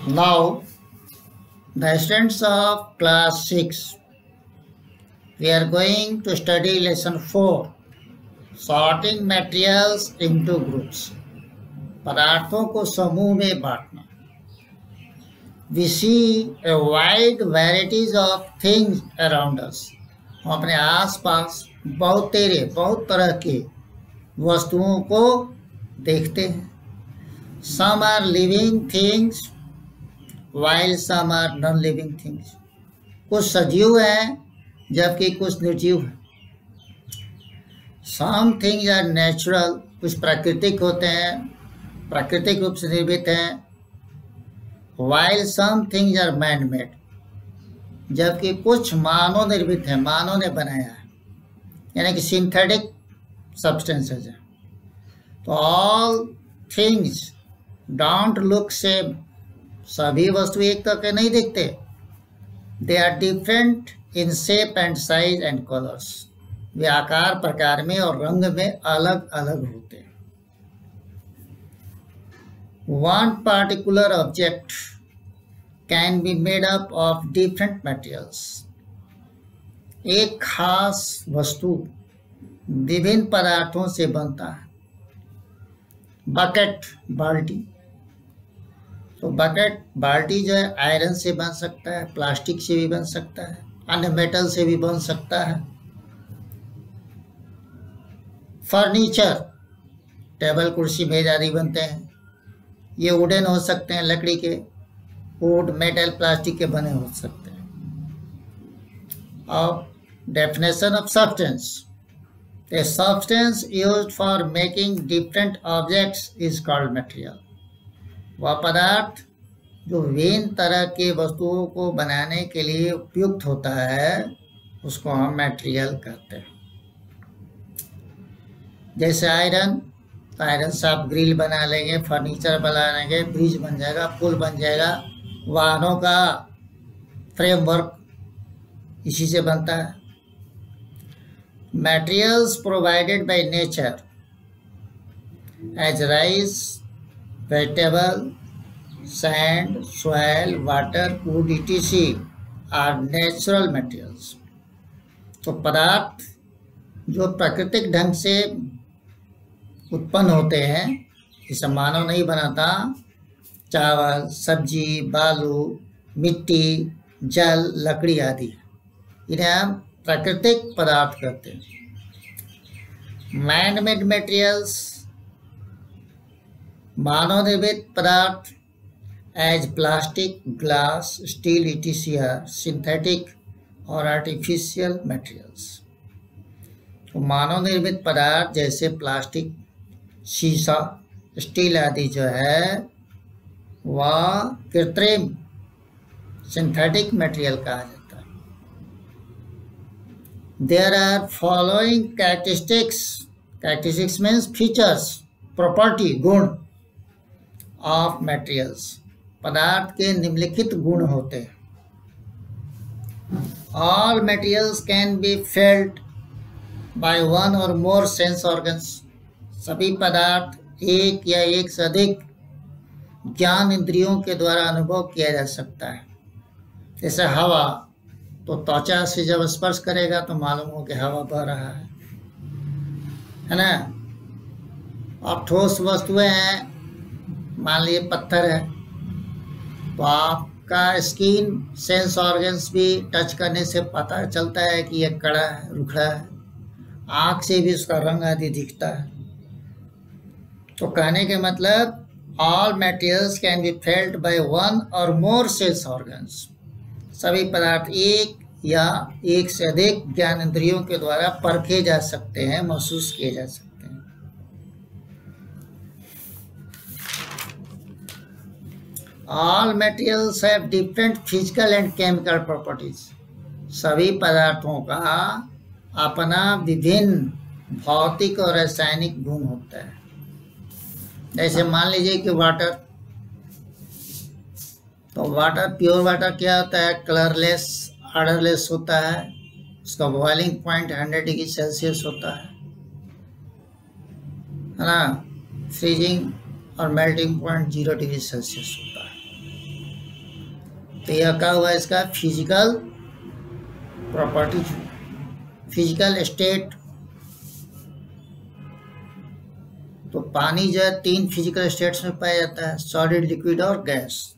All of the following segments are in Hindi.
Now, the students of class 6, we are going to study lesson 4, sorting materials into groups. पदार्थों को समूह में बांटना. We see a wide varieties of things around us. हम अपने आसपास बहुत तरह के वस्तुओं को देखते हैं. Some are living things while some are non-living things. कुछ सजीव हैं जबकि कुछ निर्जीव हैं. Some things are natural, कुछ प्राकृतिक होते हैं, प्राकृतिक रूप से निर्मित हैं. While some things are man-made, जबकि कुछ मानव निर्मित है, मानव ने बनाया है, यानी कि सिंथेटिक सब्सटेंसेज है. तो all things don't look same, सभी वस्तु एक तरह के नहीं दिखते. They are different in shape and size and colours. वे आकार प्रकार में और रंग में अलग अलग होते हैं. One particular object can be made up of different materials. एक खास वस्तु विभिन्न पदार्थों से बनता है. बकेट, बाल्टी. तो बकेट, बाल्टी जो है आयरन से बन सकता है, प्लास्टिक से भी बन सकता है, अन्य मेटल से भी बन सकता है. फर्नीचर, टेबल कुर्सी मेज आदि बनते हैं. ये वुडन हो सकते हैं, लकड़ी के, वुड, मेटल, प्लास्टिक के बने हो सकते हैं. और definition of substance. A substance used for making different objects is called material. वह पदार्थ जो विभिन्न तरह के वस्तुओं को बनाने के लिए उपयुक्त होता है उसको हम मटेरियल कहते हैं. जैसे आयरन, तो आयरन से आप ग्रिल बना लेंगे, फर्नीचर बना लेंगे, ब्रिज बन जाएगा, पुल बन जाएगा. वाहनों का फ्रेमवर्क इसी से बनता है. Materials provided by nature as rice, vegetable, sand, soil, water, wood, etc. are natural materials. तो पदार्थ जो प्राकृतिक ढंग से उत्पन्न होते हैं, इसे मानव नहीं बनाता. चावल, सब्जी, बालू, मिट्टी, जल, लकड़ी आदि, इन्हें हम प्राकृतिक पदार्थ कहते हैं. मैन मेड मटेरियल्स, मानव निर्मित पदार्थ, as plastic, glass, steel, etc. Synthetic और आर्टिफिशियल मटेरियल्स. तो मानव निर्मित पदार्थ जैसे प्लास्टिक, शीशा, स्टील आदि जो है वह कृत्रिम सिंथेटिक मटेरियल कहा जाता है. There are following characteristics. Characteristics means features, property, गुण of materials. पदार्थ के निम्नलिखित गुण होते हैं. All materials can be felt by one or more sense organs. सभी पदार्थ एक या एक से अधिक ज्ञान इंद्रियों के द्वारा अनुभव किया जा सकता है. जैसे हवा, तो त्वचा से जब स्पर्श करेगा तो मालूम हो कि हवा बह रहा है ना. अब ठोस वस्तुएं हैं, मान लीजिए पत्थर है, तो आपका स्किन सेंस ऑर्गन्स भी टच करने से पता चलता है कि यह कड़ा है, रुखड़ा है. आँख से भी उसका रंग आदि दिखता है. तो कहने के मतलब all materials can be felt by one और मोर सेंस ऑर्गन्स. सभी पदार्थ एक या एक से अधिक ज्ञान इंद्रियों के द्वारा परखे जा सकते हैं, महसूस किए जा सकते हैं. All materials have different physical and chemical properties. सभी पदार्थों का अपना विभिन्न भौतिक और रासायनिक गुण होता है. जैसे मान लीजिए कि वाटर, तो वाटर, प्योर वाटर क्या होता है? कलरलेस, ऑर्डरलेस होता है. उसका बॉइलिंग पॉइंट 100 डिग्री सेल्सियस होता है ना. फ्रीजिंग और मेल्टिंग पॉइंट 0 डिग्री सेल्सियस होता है. तो यह क्या हुआ इसका फिजिकल प्रॉपर्टी, फिजिकल स्टेट। तो पानी जो है 3 फिजिकल स्टेट्स में पाया जाता है, सॉलिड, लिक्विड और गैस।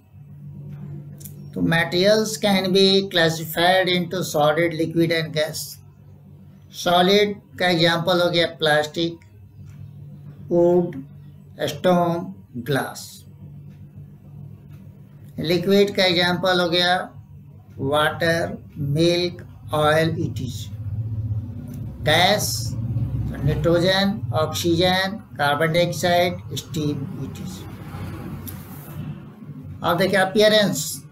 तो materials can be classified into solid, liquid and gas. Solid का एग्जांपल हो गया plastic, wood, stone, glass. Liquid का एग्जांपल हो गया water, milk, oil, etc. Gas nitrogen, oxygen, carbon dioxide, steam, etc. अब देखिए अपीयरेंस,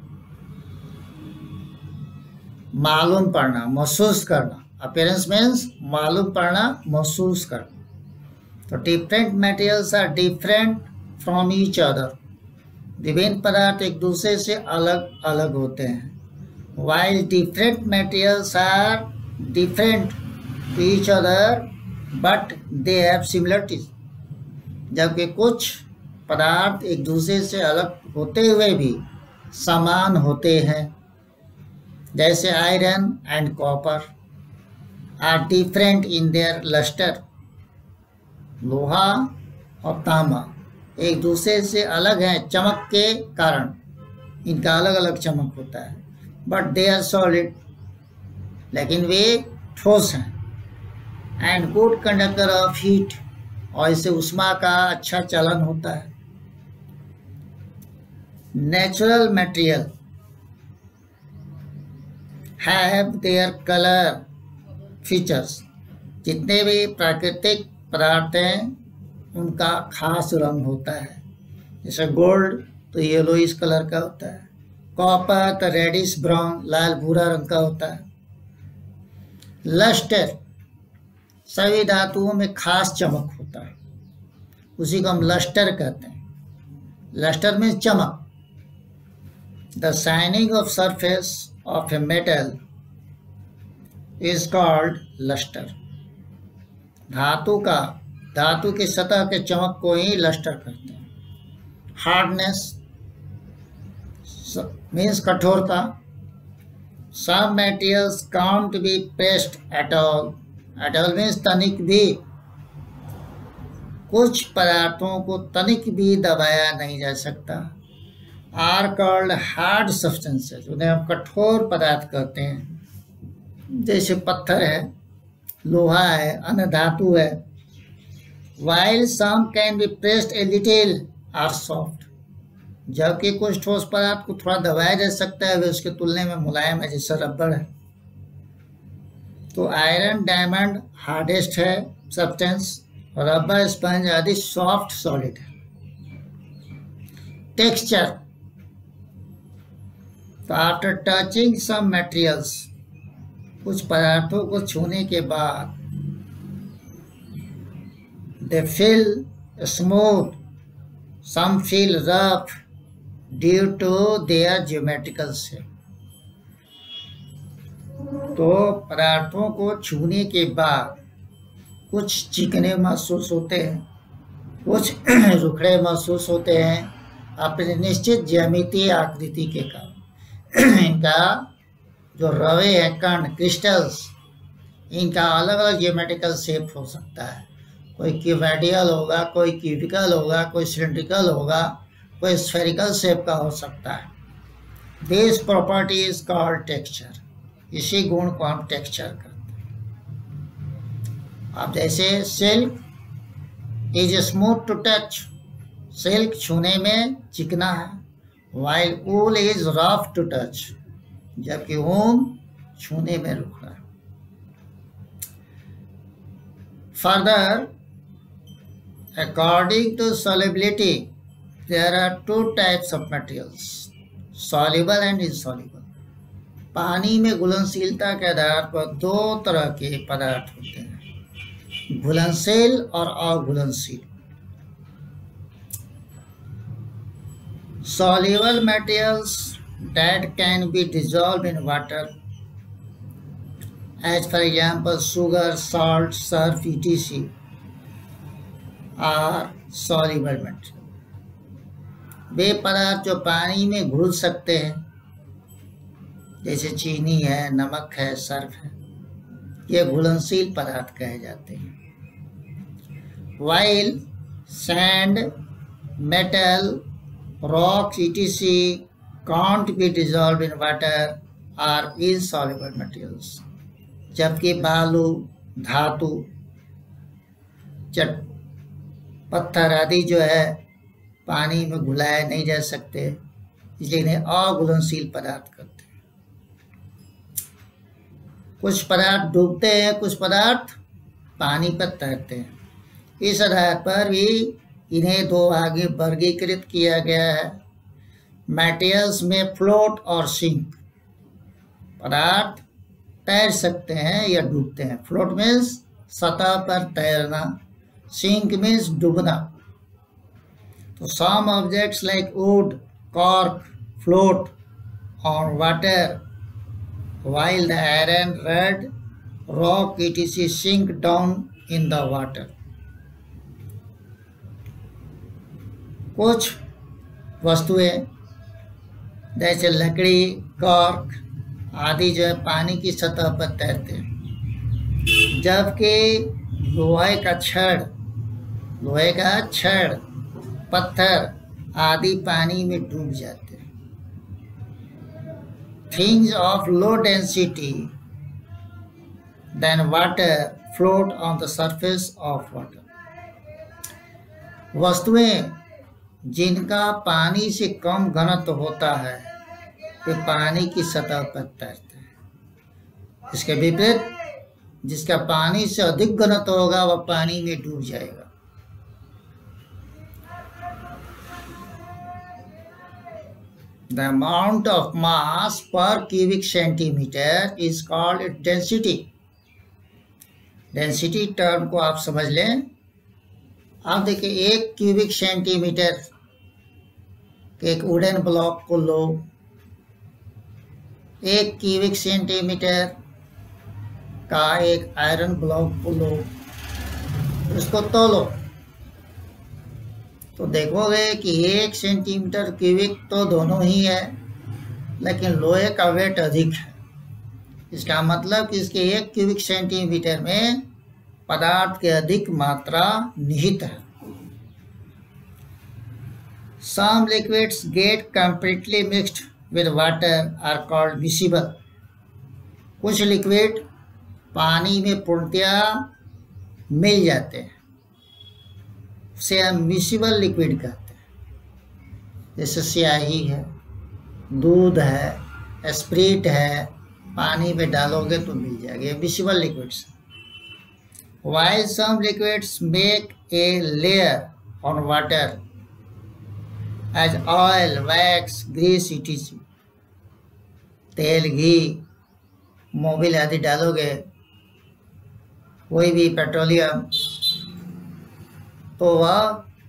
मालूम पड़ना, महसूस करना। अपीयरेंस मीन्स मालूम पड़ना, महसूस करना। तो different materials are different from each other. विभिन्न पदार्थ एक दूसरे से अलग अलग होते हैं। While different materials are different to each other but they have similarities. जबकि कुछ पदार्थ एक दूसरे से अलग होते हुए भी समान होते हैं, जैसे iron and copper are different in their lustre. लोहा और तांबा एक दूसरे से अलग हैं चमक के कारण, इनका अलग अलग चमक होता है, बट दे आर सॉलिड, लेकिन वे ठोस हैं। And good conductor of heat, और इससे उष्मा का अच्छा चलन होता है। Natural material have their colour features. जितने भी प्राकृतिक पदार्थ हैं उनका खास रंग होता है। जैसे गोल्ड तो येलोइश कलर का होता है, कॉपर तो रेडिश ब्राउन, लाल भूरा रंग का होता है। लस्टर, सभी धातुओं में खास चमक होता है, उसी को हम लस्टर कहते हैं। लस्टर में चमक। The shining of surface of a metal is called lustre. धातु की सतह के चमक को ही लस्टर कहते हैं। हार्डनेस मीन्स कठोरता। Some materials can't be pressed at all. At all means तनिक भी। कुछ पदार्थों को तनिक भी दबाया नहीं जा सकता। आर कॉल्ड हार्ड सब्सटेंसेस, उन्हें हम कठोर पदार्थ कहते हैं। जैसे पत्थर है, लोहा है, अन्य धातु है। While some can be pressed a little are soft, जबकि कुछ ठोस पदार्थ को थोड़ा दबाया जा सकता है, वे उसके तुलने में मुलायम है, जैसा रबड़ है। तो आयरन, डायमंड हार्डेस्ट है सब्सटेंस, और रबर, स्पंज आदि सॉफ्ट सॉलिड है। टेक्सचर, तो आफ्टर टचिंग सम मटेरियल्स, कुछ पदार्थों को छूने के बाद they feel smooth, some feel rough due to their geometrical shape. तो पदार्थों को छूने के बाद कुछ चिकने महसूस होते हैं, कुछ रुखड़े महसूस होते हैं अपने निश्चित ज्यामितीय आकृति के कारण। इनका जो रवे हैं, कण, क्रिस्टल्स, इनका अलग अलग ज्योमेट्रिकल शेप हो सकता है। कोई क्यूबॉइडल होगा, कोई क्यूबिकल होगा, कोई सिलेंड्रिकल होगा, कोई स्फेरिकल शेप का हो सकता है। This property is called texture. इसी गुण को हम टेक्सचर कहते हैं। अब जैसे silk is smooth to touch, silk छूने में चिकना है। While wool is rough to touch, जबकि ऊन छूने में रुखड़ा है। Further, according to solubility, there are 2 types of materials, soluble and insoluble. पानी में घुलनशीलता के आधार पर 2 तरह के पदार्थ होते हैं, घुलनशील और अघुलनशील। Soluble materials that can be dissolved in water, as for example sugar, salt, surf, etc. are soluble material। वे पदार्थ जो पानी में घुल सकते हैं, जैसे चीनी है, नमक है, सर्फ है, ये घुलनशील पदार्थ कहे जाते हैं। While sand, metal, rocks, etc. can't be dissolved in water are insoluble materials. जबकि बालू, धातु, पत्थर आदि जो है पानी में घुलाए नहीं जा सकते, इसलिए इन्हें अघुलनशील पदार्थ कहते हैं। कुछ पदार्थ डूबते हैं, कुछ पदार्थ पानी पर तैरते हैं। इस आधार पर भी इन्हें दो भागे वर्गीकृत किया गया है। मटेरियल्स में फ्लोट और सिंक, पदार्थ तैर सकते हैं या डूबते हैं। फ्लोट मीन्स सतह पर तैरना, सिंक मीन्स डूबना। तो some objects like wood, cork float on water while the iron, red, rock etc. sink down in the water. कुछ वस्तुएं जैसे लकड़ी, कॉर्क आदि जो है पानी की सतह पर तैरते हैं, जबकि लोहे का छड़, पत्थर आदि पानी में डूब जाते हैं। Things of low density than water float on the surface of water. वस्तुएं जिनका पानी से कम घनत्व होता है वे पानी की सतह पर तैरते हैं। इसके विपरीत जिसका पानी से अधिक घनत्व होगा वह पानी में डूब जाएगा। The amount of mass per cubic centimeter is called its density. Density term को आप समझ लें। आप देखिए 1 क्यूबिक सेंटीमीटर के एक वुडन ब्लॉक को लो, 1 क्यूबिक सेंटीमीटर का एक आयरन ब्लॉक को लो, उसको तोलो तो देखोगे कि 1 सेंटीमीटर क्यूबिक तो दोनों ही है, लेकिन लोहे का वेट अधिक है। इसका मतलब कि इसके 1 क्यूबिक सेंटीमीटर में पदार्थ की अधिक मात्रा निहित है। Some liquids get completely mixed with water are called miscible. कुछ लिक्विड पानी में पूर्णतया मिल जाते हैं, उसे हम मिसिबल लिक्विड कहते हैं। जैसे स्याही है, दूध है, स्प्रिट है, पानी में डालोगे तो मिल जाएगा, ये miscible liquids. While some liquids make a layer on water as oil, wax, grease etc. तेल, घी, मोबिल आदि डालोगे, कोई भी पेट्रोलियम, तो वह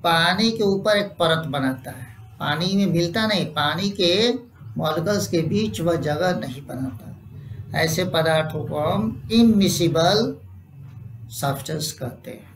पानी के ऊपर एक परत बनाता है, पानी में मिलता नहीं, पानी के मॉलिक्यूल्स के बीच वह जगह नहीं बनाता। ऐसे पदार्थों को हम इमिसिबल सब्सटेंस कहते हैं।